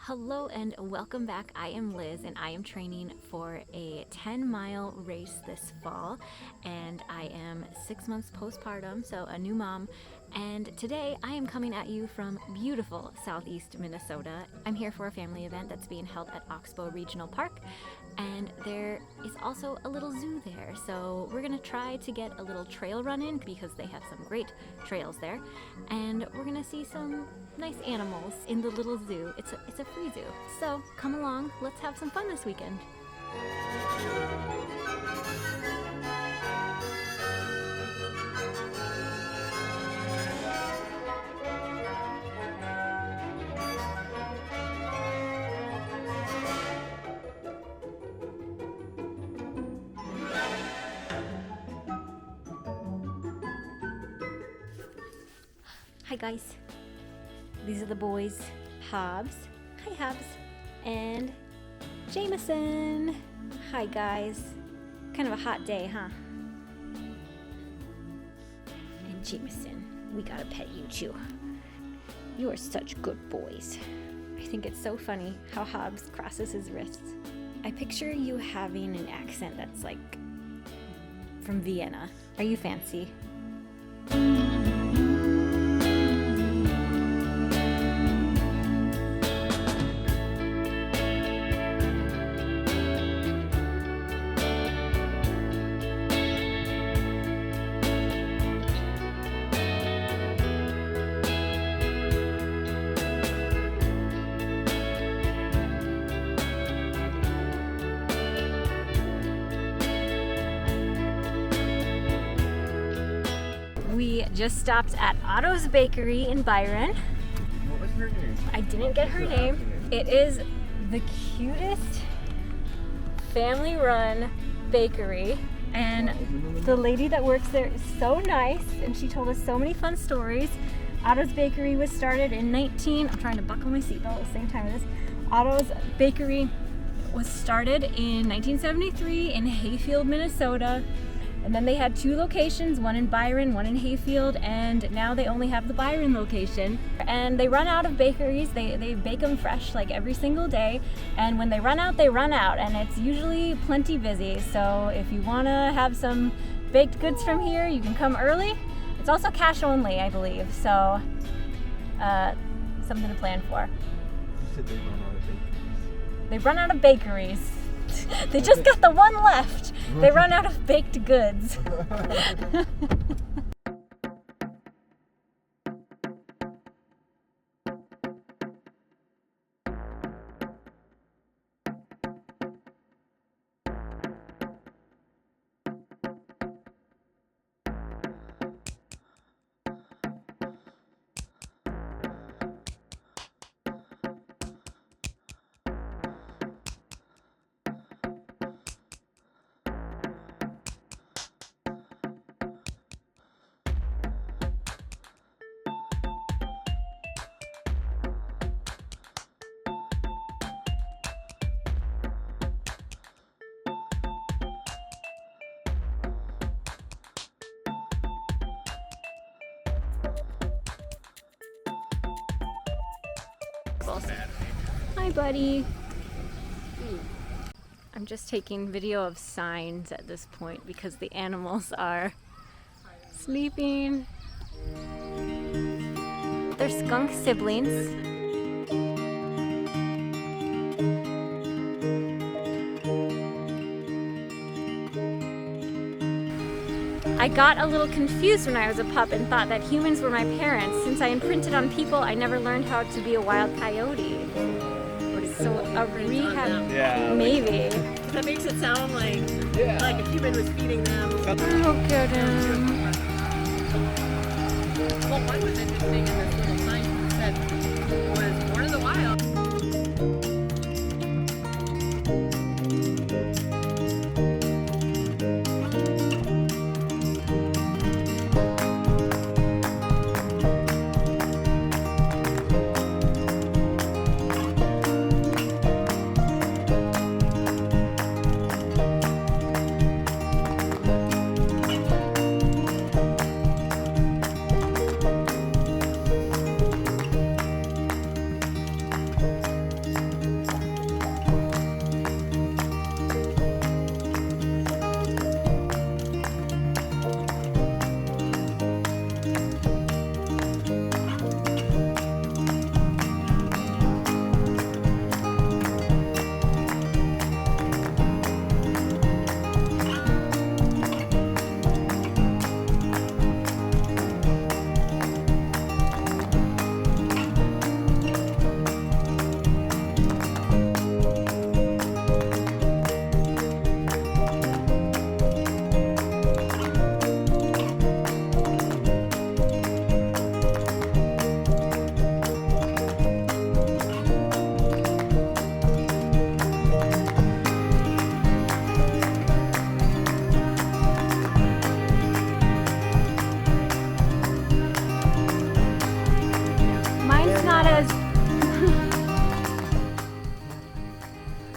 Hello and welcome back. I am Liz and I am training for a 10-mile race this fall, and I am 6 months postpartum, so a new mom. And today I am coming at you from beautiful southeast Minnesota. I'm here for a family event that's being held at Oxbow Regional Park, and there is also a little zoo there. So we're gonna try to get a little trail run in because they have some great trails there, and we're gonna see some nice animals in the little zoo. It's a free zoo. So come along, let's have some fun this weekend. Hi guys. These are the boys, Hobbs. Hi Hobbs. And Jameson. Hi guys. Kind of a hot day, huh? And Jameson, we gotta pet you too. You are such good boys. I think it's so funny how Hobbs crosses his wrists. I picture you having an accent that's like from Vienna. Are you fancy? We just stopped at Otto's Bakery in Byron. What was her name? I didn't get her name. It is the cutest family-run bakery, and the lady that works there is so nice, and she told us so many fun stories. Otto's Bakery was started in I'm trying to buckle my seatbelt at the same time as this. Otto's Bakery was started in 1973 in Hayfield, Minnesota. And then they had 2 locations, one in Byron, one in Hayfield, and now they only have the Byron location. And they run out of bakeries. They bake them fresh like every single day. And when they run out, and it's usually plenty busy. So if you want to have some baked goods from here, you can come early. It's also cash only, I believe. So something to plan for. You said they run out of bakeries. They run out of bakeries. They just got the one left. They run out of baked goods. Hi, buddy. I'm just taking video of signs at this point because the animals are sleeping. They're skunk siblings. I got a little confused when I was a pup and thought that humans were my parents. Since I imprinted on people, I never learned how to be a wild coyote. So a rehab, Yeah, maybe. That makes it sound like a human was feeding them. Oh, good. Well, one was interesting in this little sign that was born in the wild.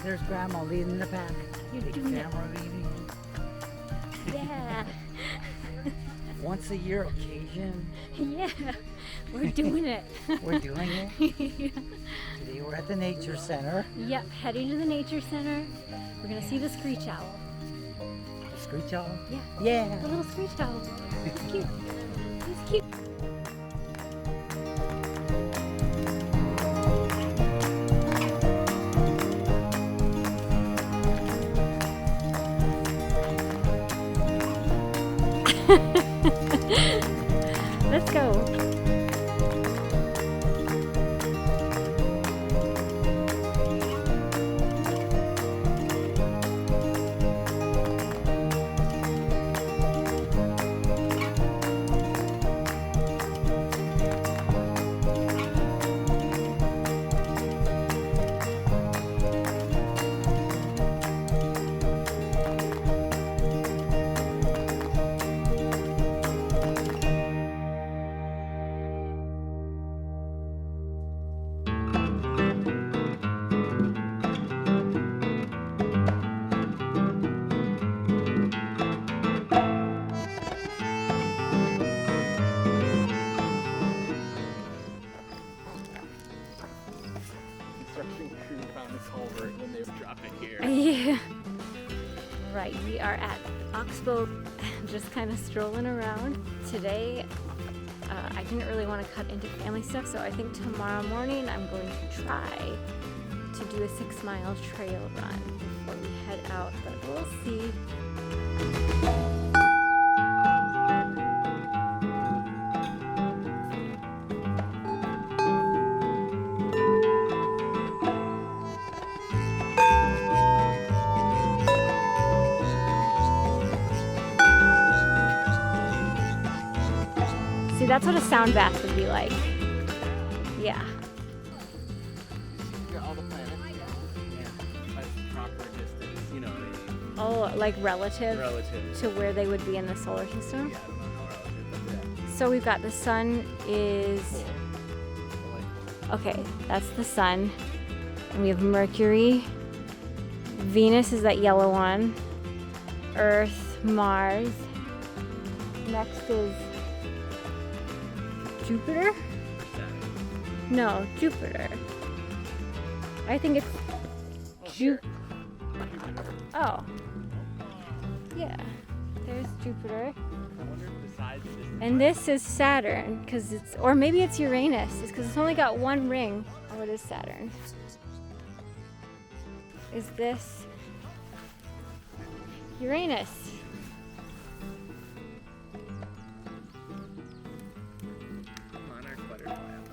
There's Grandma leading the pack. You're Big doing it. camera leading. Yeah. Once a year occasion. Yeah. We're doing it. We're doing it. Today we're at the Nature Center. Yep, heading to the Nature Center. We're gonna see the screech owl. The screech owl? Yeah. Yeah. The little screech owl. He's cute. He's cute. Let's go. Construction crew found a culvert when they dropped it here. Yeah. Right, we are at Oxbow, just kind of strolling around. Today, I didn't really want to cut into family stuff, so I think tomorrow morning I'm going to try to do a 6-mile trail run before we head out, but we'll see. See, that's what a sound bath would be like. Yeah. You got all the planets. Yeah. That's proper distance, you know what I mean? Oh, like relative Relative. to where they would be in the solar system. Yeah, I don't know how relative, but yeah. So we've got the sun is, Cool. So, like, okay, that's the sun. And we have Mercury. Venus is that yellow one. Earth, Mars. Next is Jupiter? Saturn. No, Jupiter. I think it's Jupiter. Oh. Yeah. There's Jupiter. I wonder if the size of this is And this is Saturn, because it's, or maybe it's Uranus, because it's only got one ring. Oh, it is Saturn. Is this Uranus? monarch butterfly on the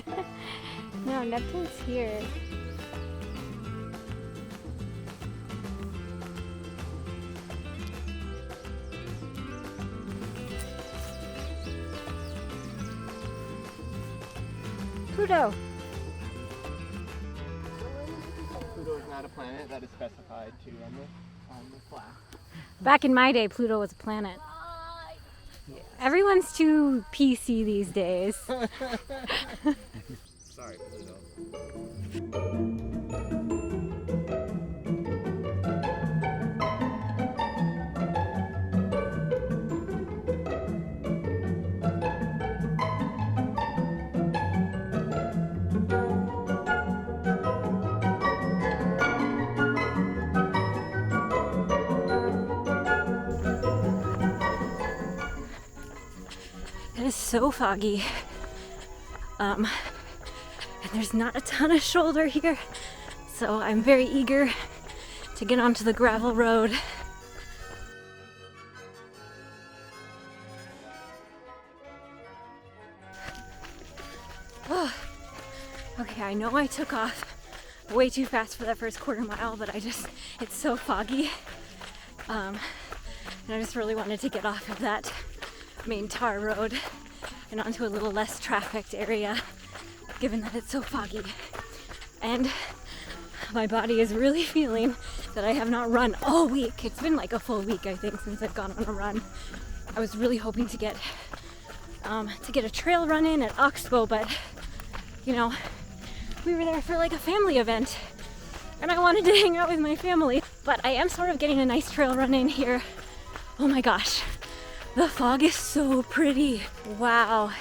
flower. No, Neptune's here. Pluto. Pluto is not a planet that is specified to on the flag. Back in my day, Pluto was a planet. Everyone's too PC these days. Sorry, Pluto. It is so foggy. And there's not a ton of shoulder here, so I'm very eager to get onto the gravel road. Oh, okay, I know I took off way too fast for that first quarter mile, but it's so foggy. And I just really wanted to get off of that main tar road and onto a little less trafficked area, given that it's so foggy. And my body is really feeling that I have not run all week. It's been like a full week, I think, since I've gone on a run. I was really hoping to get to get a trail run in at Oxbow, but you know, we were there for like a family event and I wanted to hang out with my family. But I am sort of getting a nice trail run in here. Oh my gosh, the fog is so pretty. Wow,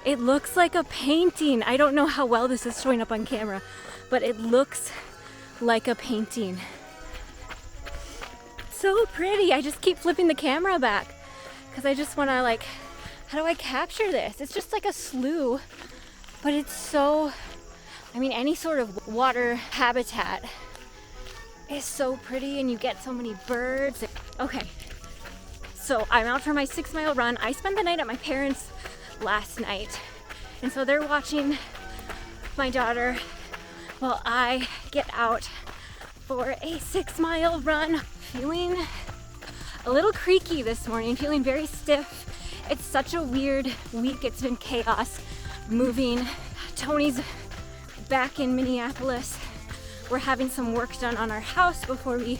it looks like a painting. I don't know how well this is showing up on camera, but it looks like a painting. So pretty. I just keep flipping the camera back because I just want to like, how do I capture this? It's just like a slough, but it's so, I mean, any sort of water habitat is so pretty and you get so many birds. Okay, so I'm out for my 6-mile run. I spent the night at my parents' last night, and so they're watching my daughter while I get out for a 6-mile run. Feeling a little creaky this morning, feeling very stiff. It's such a weird week. It's been chaos moving. Tony's back in Minneapolis. We're having some work done on our house before we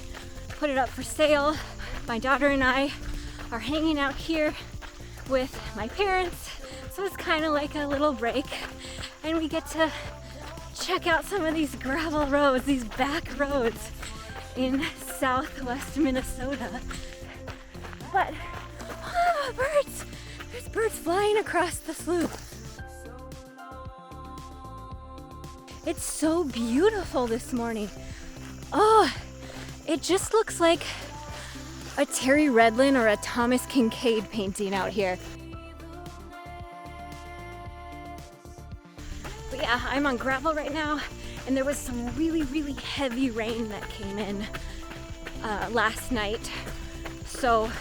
put it up for sale. My daughter and I are hanging out here with my parents, so it's kind of like a little break, and we get to check out some of these gravel roads, these back roads in southwest Minnesota. But birds! There's birds flying across the slough. It's so beautiful this morning. Oh, it just looks like a Terry Redlin or a Thomas Kincaid painting out here. But yeah, I'm on gravel right now, and there was some really, really heavy rain that came in last night. So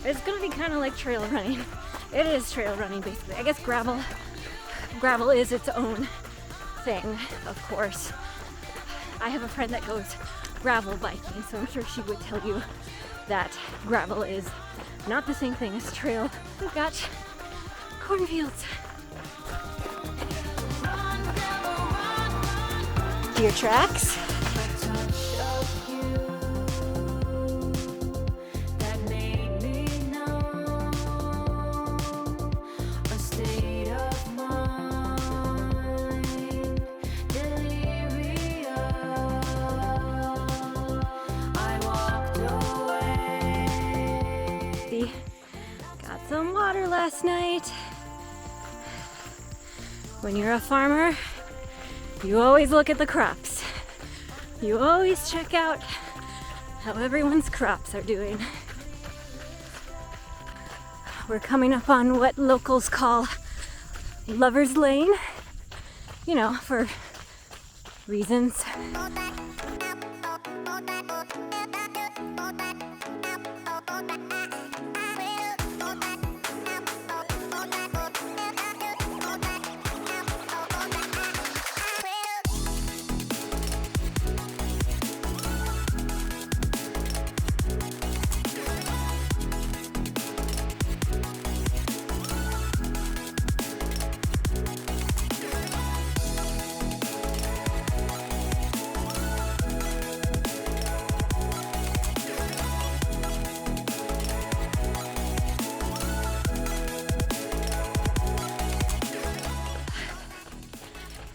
it's gonna be kind of like trail running. It is trail running basically. I guess gravel is its own thing, of course. I have a friend that goes gravel biking, so I'm sure she would tell you that gravel is not the same thing as trail. We've got cornfields. Deer tracks. Got some water last night. When you're a farmer, you always look at the crops. You always check out how everyone's crops are doing. We're coming up on what locals call Lover's Lane, you know, for reasons.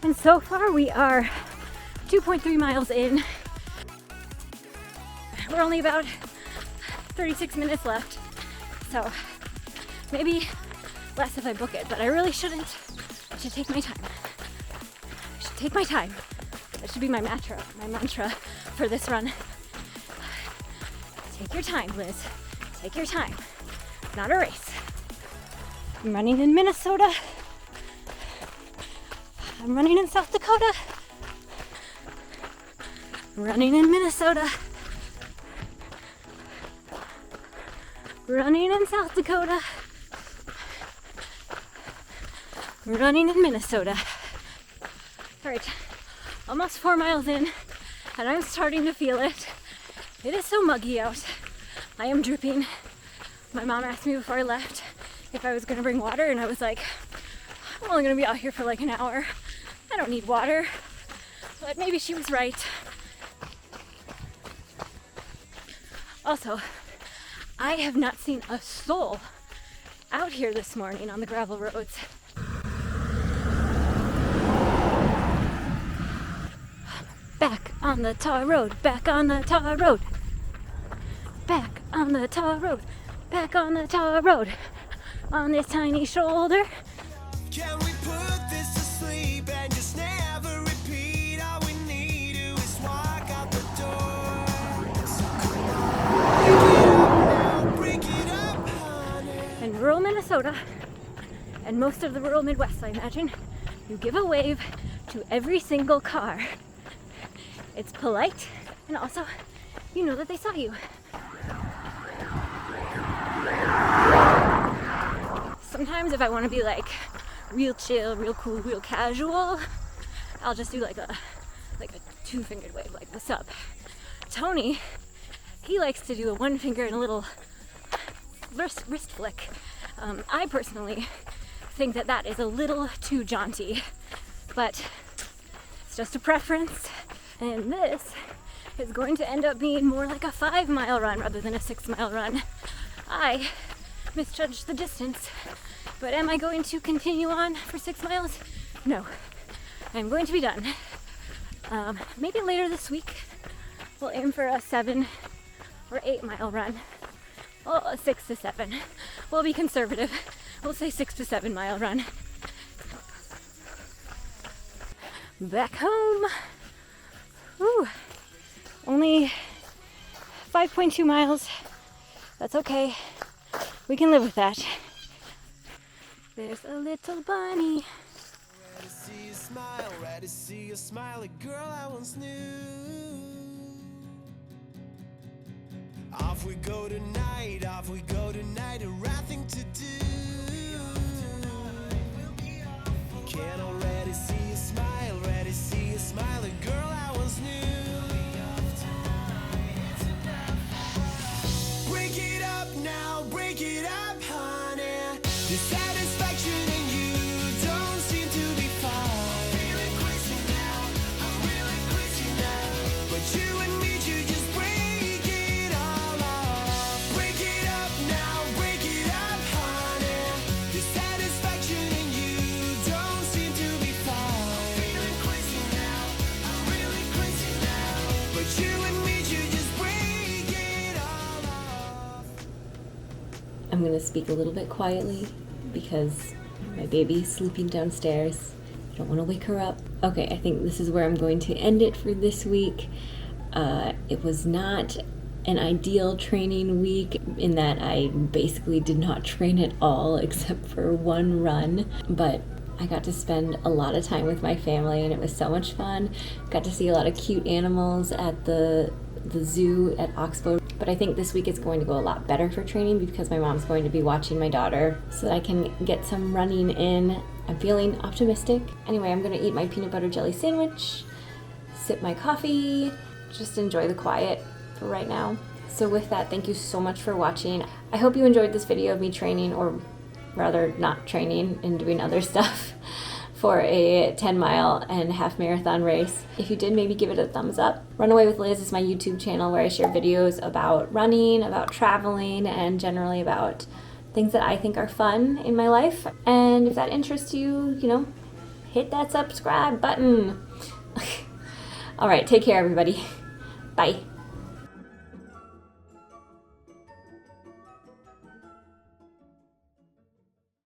And so far we are 2.3 miles in. We're only about 36 minutes left, so maybe less if I book it, but I really shouldn't. I should take my time. I should take my time. That should be my mantra for this run. Take your time, Liz. Take your time. Not a race. I'm running in Minnesota. I'm running in South Dakota. Running in Minnesota. Running in South Dakota. Running in Minnesota. All right, almost 4 miles in, and I'm starting to feel it. It is so muggy out. I am dripping. My mom asked me before I left if I was gonna bring water, and I was like, I'm only gonna be out here for like an hour. I don't need water. But maybe she was right. Also, I have not seen a soul out here this morning on the gravel roads. Back on the tar road, back on the tar road. Back on the tar road, back on the tar road. On this tiny shoulder. Can we put this to sleep and just never repeat? All we need to is walk out the door. So come on, break it up, honey. In rural Minnesota, and most of the rural Midwest, I imagine, you give a wave to every single car. It's polite, and also, you know that they saw you. Sometimes if I want to be like real chill, real cool, real casual, I'll just do like a two-fingered wave, like what's up. Tony, he likes to do a one finger and a little wrist flick. I personally think that that is a little too jaunty, but it's just a preference. And this is going to end up being more like a 5-mile run rather than a 6-mile run. I misjudged the distance, but am I going to continue on for 6 miles? No, I'm going to be done. Maybe later this week we'll aim for a 7 or 8-mile run. Well, a 6 to 7. We'll be conservative. We'll say 6 to 7-mile run. Back home. Ooh, only 5.2 miles. That's okay. We can live with that. There's a little bunny. Ready to see you smile, ready to see you smile, a girl I once knew. Off we go tonight, a right thing to do. Can already see you smile, ready to see you smile, a girl I once knew. Break it up now, break it up, honey. The satisfaction in you don't seem to be fine. I'm feeling crazy now, I'm really crazy now. But you and me, you just break it all off. Break it up now, break it up, honey. The satisfaction in you don't seem to be fine. I'm feeling crazy now, I'm really crazy now. But you and me, you just break it all off. I'm going to speak a little bit quietly because my baby's sleeping downstairs. I don't want to wake her up. Okay, I think this is where I'm going to end it for this week. It was not an ideal training week in that I basically did not train at all except for one run, but I got to spend a lot of time with my family and it was so much fun. Got to see a lot of cute animals at the zoo at Oxbow. But I think this week is going to go a lot better for training because my mom's going to be watching my daughter so that I can get some running in. I'm feeling optimistic. Anyway, I'm going to eat my peanut butter jelly sandwich, sip my coffee, just enjoy the quiet for right now. So with that, thank you so much for watching. I hope you enjoyed this video of me training, or rather not training and doing other stuff for a 10-mile and half marathon race. If you did, maybe give it a thumbs up. Runaway with Liz is my YouTube channel where I share videos about running, about traveling, and generally about things that I think are fun in my life. And if that interests you, hit that subscribe button. All right, take care, everybody. Bye.